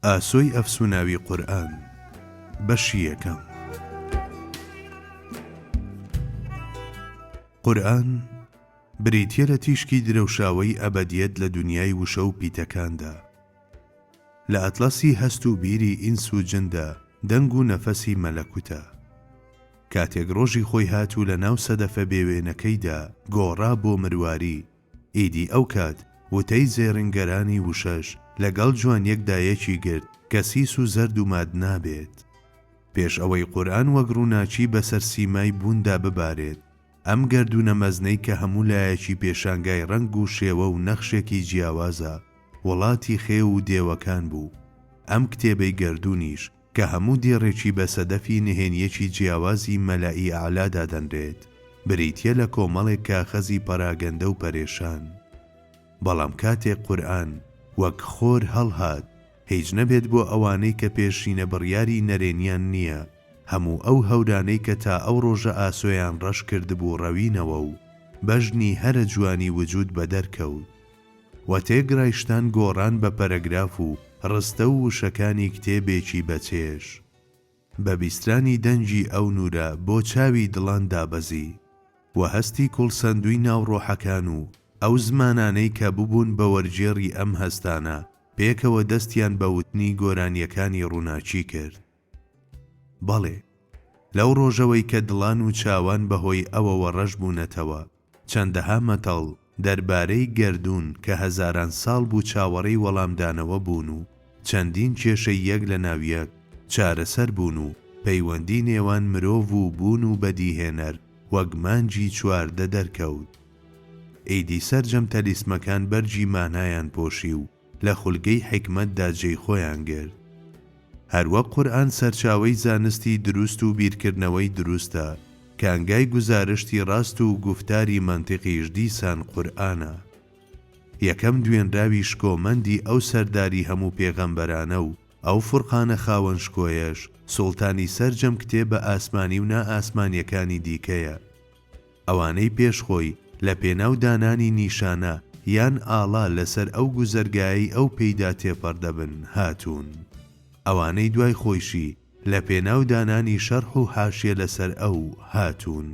ئاسۆی ئەفسوناوی قورئان بەشی یەکەم. قورئان بریتیە لە تیشکی درەوشاوەی ئەبەدیەت لە دنیای وشە و پیتەکاندا، لە ئەتلەسی هەست و بیری ئینس و جندا، دەنگ و نەفەسی مەلەکوتە. کاتێک ڕۆژی خۆی هاتوو لە ناو سەدەفە بێوێنەکەیدا گۆڕا بۆ مرواری، ئیدی ئەو کات وتەی زێڕنگەرانی وشەش لەگەڵ جوانیەکدایەکی گرت کە سیس و زەرد و ماد نابێت. پێش ئەوەی قورئان وەک ڕووناچی بەسەر سیمای بووندا ببارێت، ئەم گەردونە مەزنەی کە هەموو لایەکی پێشانگای ڕەنگ و شێوە و نەخشێکی جیاوازە وڵاتی خێو و دێوەکان بوو. ئەم کتێبەی گەردونیش کە هەموو دێڕێکی بە سەدەفی نهێنیەکی جیاوازی مەلائی ئاعلادا دەنرێت، بریتیە لە کۆمەڵێک کاخەزی پەراگەندە و پەرێشان. بەڵام کاتێک قورئان وەک خۆر هەڵهات، هیچ نەبێت بۆ ئەوانەی کە پێشینە بڕیاری نەرێنیان نییە، هەموو ئەو هەورانەی کە تا ئەو ڕۆژە ئاسۆیان ڕەش کردبوو ڕەوینەوە و بەژنی هەرە جوانی وجود بەدەرکەوت. و تێگرایشتان گۆڕان بە پەرەگراف و ڕستە و وشەکانی کتێبێکی بەچێش. بە بیسترانی دەنجی ئەو نورە بۆ چاوی دڵان دابەزی، و هەستی کوڵسەندووی ناوڕۆحەکان و ئەو زمانانەی کە ببوون بە وەرجێڕی ئەم هەستانە پێکەوە دەستیان بە وتنی گۆرانیەکانی ڕووناچی کرد. بەڵێ، لەو ڕۆژەوەی کە دڵان و چاوان بەهۆی ئەوەوە ڕەش بوونەتەوە، چەندەها مەتەڵ دەربارەی گەردون کە هەزاران ساڵ بوو چاوەڕێی وەڵامدانەوە بوون و چەندین کێشەی یەک لە ناویەک چارەسەر بوون و پەیوەندی نێوان مرۆڤ و بوون و بەدیهێنەر وەک مانجی چواردە دەرکەوت. ئیدی سەرجەم تەلیسمەکان بەرجی مانایان پۆشی و لە خولگەی حیکمەتدا جێی خۆیان گرت. هەروەک قورئان سەرچاوەی زانستی دروست و بیرکردنەوەی دروستە، کانگای گزارشتی ڕاست و گفتاری مەنتیقیش دیسان قورئانە. یەکەم دوێنراوی شکۆمەندی ئەو سەرداری هەموو پێغەمبەرانە و ئەو فورقانە خاوەن شکۆیەش سوڵتانی سەرجەم کتێبە ئاسمانی و نا ئاسمانیەکانی دیکەیە. ئەوانەی پێشخۆی لە پێناو دانانی نیشانە یان ئاڵا لەسەر ئەو گوزەرگایی ئەو پێیدا تێپەردەبن هاتوون. ئەوانەی دوای خۆیشی لە پێناو دانانی شەرح و حاشیە لەسەر ئەو هاتوون.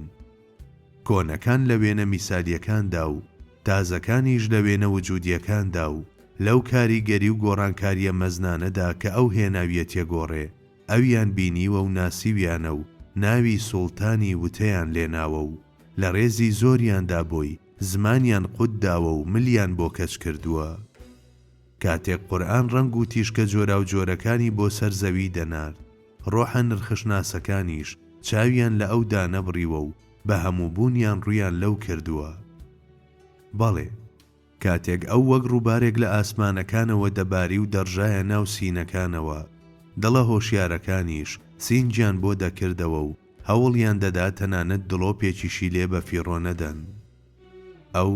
کۆنەکان لە وێنە میسالیەکاندا و تازەکانیش لە وێنە وجودیەکاندا و لەو کاریگەری و گۆڕانکاریە مەزنانەدا کە ئەو هێناویە تێگۆڕێ، ئەویان بینیوە و ناسیویانە و ناوی سوڵتانی وتەیان لێناوە و لە ڕێزی زۆریاندا بۆی زمانیان قودداوە و ملیان بۆ کەچ کردووە. کاتێک قورئان ڕەنگ و تیشکە جۆرا و جۆرەکانی بۆ سەر زەوی دەنارد، ڕۆحە نرخشناسەکانیش چاویان لە ئەو دانەبڕیوە و بە هەمووبوونیان ڕوویان لەو کردووە. بەڵێ، کاتێک ئەو وەک ڕووبارێک لە ئاسمانەکانەوە دەباری و دەڕژایە ناو سینەکانەوە، دڵە هۆشیارەکانیش سینجیان بۆ دەکردەوە و هەوڵیان دەدا تەنانەت دڵۆپێکیشی لێ بە فیڕۆ نەدەن. ئەو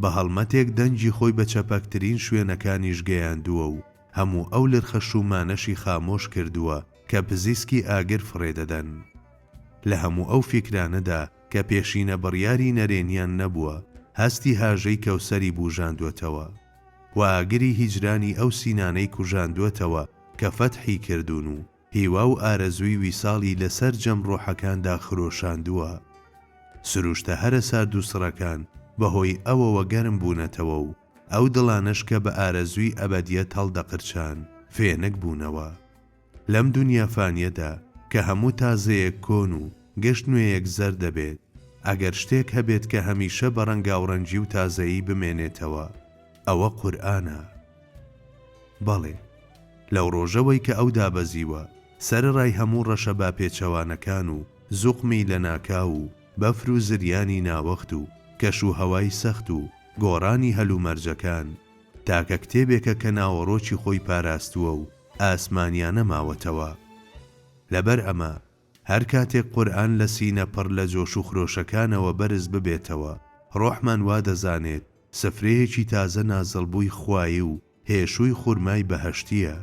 بە هەڵمەتێک دەنجی خۆی بە چەپەکترین شوێنەکانیش گەیاندووە و هەموو ئەو لرخە شومانەشی خامۆش کردووە کە پزیسکی ئاگر فڕێدەدەن. لە هەموو ئەو فیکرانەدا کە پێشینە بڕیاری نەرێنیان نەبووە، هەستی هاژەی کەوسەری بوژاندوێتەوە و ئاگری هیجرانی ئەو سینانەی کوژاندوێتەوە کە فەتحی کردوون و هیوا و ئارەزووی ویساڵی لەسەر جەم ڕۆحەکاندا خرۆشاندووە. سروشتە هەرە سارد و سڕەکان بەهۆی ئەوەوە گەرم بوونەتەوە و ئەو دڵانش کە بە ئارەزووی ئەبەدیەت هەڵدەقرچان فێنک بوونەوە. لەم دونیا فانیەدا کە هەموو تازەیەک کۆن و گەشت نوێیەک زەر دەبێت، ئەگەر شتێک هەبێت کە هەمیشە بە ڕەنگاوڕەنجی و تازەیی بمێنێتەوە، ئەوە قورئانە. بەڵێ، لەو ڕۆژەوەی کە ئەو دابەزیوە، سەرڕای هەموو ڕەشە باپێچەوانەکان و زوقمی لە ناکاو و بەفر و زریانی ناوەخت و کەش و هەوای سەخت و گۆڕانی هەلومەرجەکان، تاکە کتێبێکە کە ناوەڕۆکی خۆی پاراستووە و ئاسمانیانە ماوەتەوە. لەبەر ئەمە هەر کاتێک قورئان لە سینە پڕ لە جۆش و خرۆشەکانەوە بەرز ببێتەوە، ڕۆحمان وا دەزانێت سفرەیەکی تازە نازڵبووی خوایی و هێشووی خورمای بەهەشتیە.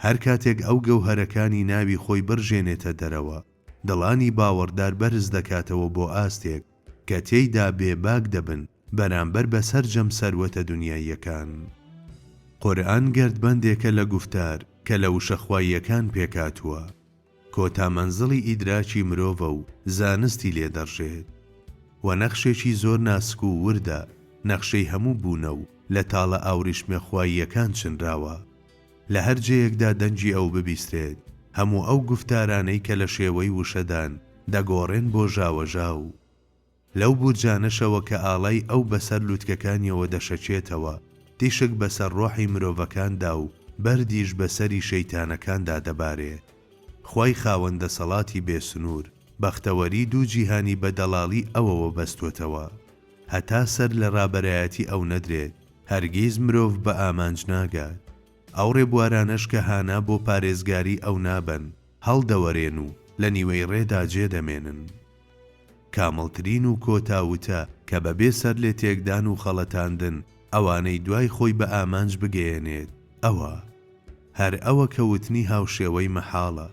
هەر کاتێک ئەو گەوهەرەکانی ناوی خۆی بڕژێنێتە دەرەوە، دڵانی باوەڕدار بەرز دەکاتەوە بۆ ئاستێک کە تێیدا بێباک دەبن بەرامبەر بە سەرجەم سەروەتە دنیاییەکان. قورئان گردبەندێکە لە گوفتار کە لە وشەخواییەکان پێکاتووە، کۆتا مەنزڵی ئیدراکی مرۆڤە و زانستی لێدەڕژێت و نەخشێکی زۆر ناسک و وردە، نەخشەی هەموو بوونە و لە تاڵە ئاوریشمە خواییەکان چنراوە. لە هەر جێیەکدا دەنجی ئەو ببیسترێت، هەموو ئەو گفتارانەی کە لە شێوەی وشەدان دەگۆڕێن بۆ ژاوەژاو. لەو بورجانەشەوە کە ئاڵای ئەو بەسەر لووتکەکانیەوە دەشەچێتەوە، تیشک بەسەر ڕۆحی مرۆڤەکاندا و بەردیش بەسەری شەیتانەکاندا دەبارێت. خوای خاوەندە سەڵاتی بێسنوور بەختەوەری دوو جیهانی بە دەڵاڵی ئەوەوە بەستوتەوە، هەتا سەر لە ڕابەرایەتی ئەو نەدرێت، هەرگیز مرۆڤ بە ئامانج ناگات. ئەو ڕێبوارانەش کە هانا بۆ پارێزگاری ئەو نابن، هەڵدەوەرێن و لە نیوەی ڕێدا جێدەمێنن. کامڵترین و کۆتاوتە کە بەبێ سەر لێ تێکدان و خەڵەتاندن ئەوانەی دوای خۆی بە ئامانج بگەیەنێت، ئەوە هەر ئەوە کە وتنی هاوشێوەی مەحاڵە،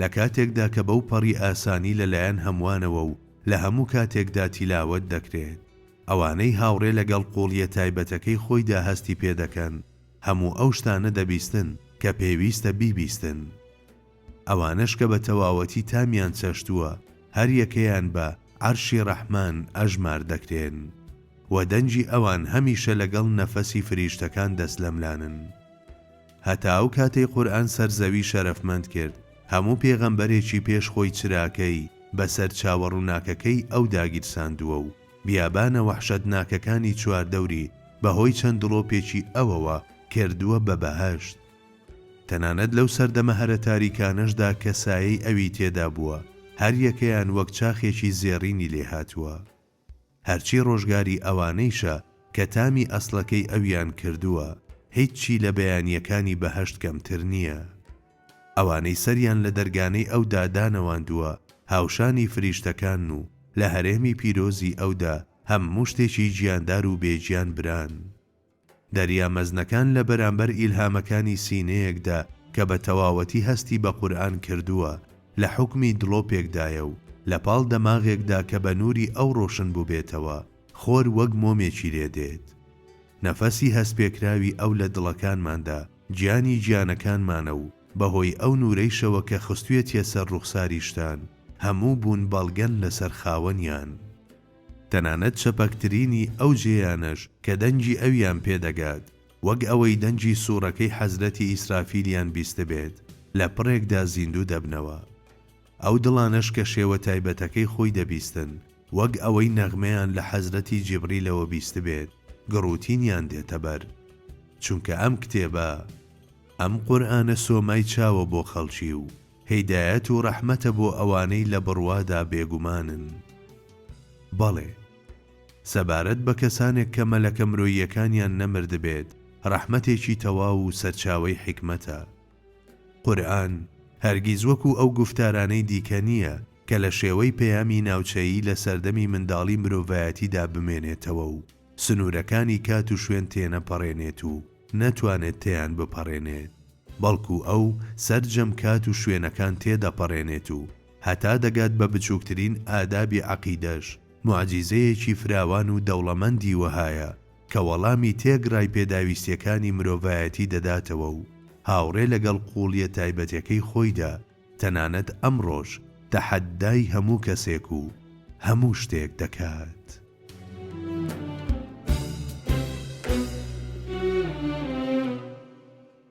لە کاتێکدا کە بەو پەڕی ئاسانی لەلایەن هەمووانەوە و لە هەموو کاتێکدا تیلاوەت دەکرێت. ئەوانەی هاوڕێ لەگەڵ قوڵیە تایبەتەکەی خۆیدا هەستی پێدەکەن، هەموو ئەو شتانە دەبیستن کە پێویستە بیبیستن. ئەوانش کە بە تەواوەتی تامیان چەشتووە، هەر یەکەیان بە عەرشی ڕەحمان ئەژمار دەکرێن و دەنجی ئەوان هەمیشە لەگەڵ نەفەسی فریشتەکان دەستلەملانن. هەتا ئەو کاتەی قورئان سەرزەوی شەرەفمەند کرد، هەموو پێغەمبەرێکی پێش خۆی چراکەی بەسەر چاوەڕووناکەکەی ئەو داگیرساندووە و بیابانە وەحشەتناکەکانی چواردەوری بەهۆی چەند دڵۆپێکی ئەوەوە کردووە بە بەهەشت. تەنانەت لەو سەردەمە هەرە تاریکانەشدا کە سایەی ئەوی تێدا بووە، هەر یەکەیان وەک چاخێکی زێڕینی لێهاتووە. هەرچی ڕۆژگاری ئەوانەیشە کە تامی ئەسڵەکەی ئەویان کردووە، هیچی لە بەیانیەکانی بەهەشت کەمتر نییە. ئەوانەی سەریان لە دەرگانەی ئەو دادانەواندووە، هاوشانی فریشتەکان و لە هەرێمی پیرۆزی ئەودا هەموو شتێکی گیاندار و بێگیان بران. دەریا مەزنەکان لە بەرامبەر ئیلهامەکانی سینەیەکدا کە بە تەواوەتی هەستی بە قورئان کردووە، لە حوکمی دڵۆپێکدایە و لە پاڵ دەماغێکدا کە بە نووری ئەو ڕۆشن بوو بێتەوە، خۆر وەک مۆمێکی لێدێت. نەفەسی هەستپێکراوی ئەو لە دڵەکانماندا گیانی گیانەکانمانە و بەهۆی ئەو نورەیشەوە کە خستوێتیە سەر ڕوخساری شتان، هەموو بوون بەڵگەن لەسەر خاوەنیان. تەنانەت شەپەکترینی ئەو جێیانەش کە دەنجی ئەویان پێدەگات، وەک ئەوەی دەنجی سوورەکەی حەزرەتی ئیسرافیلیان بیستە بێت، لە پڕێکدا زیندوو دەبنەوە. ئەو دڵانەش کە شێوە تایبەتەکەی خۆی دەبیستن، وەک ئەوەی نەغمەیان لە حەزرەتی جیبریلەوە بیستە بێت، گڕوتینیان دێتە بەر. چونکە ئەم کتێبە، ئەم قورئانە سۆمای چاوە بۆ خەڵکی و هیدایەت و ڕەحمەتە بۆ ئەوانەی لە بڕوادا بێگومانن. بەڵێ، سەبارەت بە کەسانێک کە مەلەکە مرۆییەکانیان نەمردبێت، ڕەحمەتێکی تەواو و سەرچاوەی حیکمەتە. قورئان هەرگیز وەکو ئەو گفتارانەی دیکە نییە کە لە شێوەی پەیامی ناوچەیی لە سەردەمی منداڵی مرۆڤایەتیدا بمێنێتەوە و سنوورەکانی کات و شوێن تێنەپەڕێنێت و نەتوانێت تێیان بپەڕێنێت، بەڵکو ئەو سەرجەم کات و شوێنەکان تێدەپەڕێنێت و هەتا دەگات بە بچووکترین ئادابی عەقیدەش، موعجیزەیەکی فراوان و دەوڵەمەندی وەهایە کە وەڵامی تێگڕای پێداویستیەکانی مرۆڤایەتی دەداتەوە و هاوڕێ لەگەڵ قوڵیە تایبەتەکەی خۆیدا، تەنانەت ئەمڕۆژ تەحەدای هەموو کەسێک و هەموو شتێک دەکات.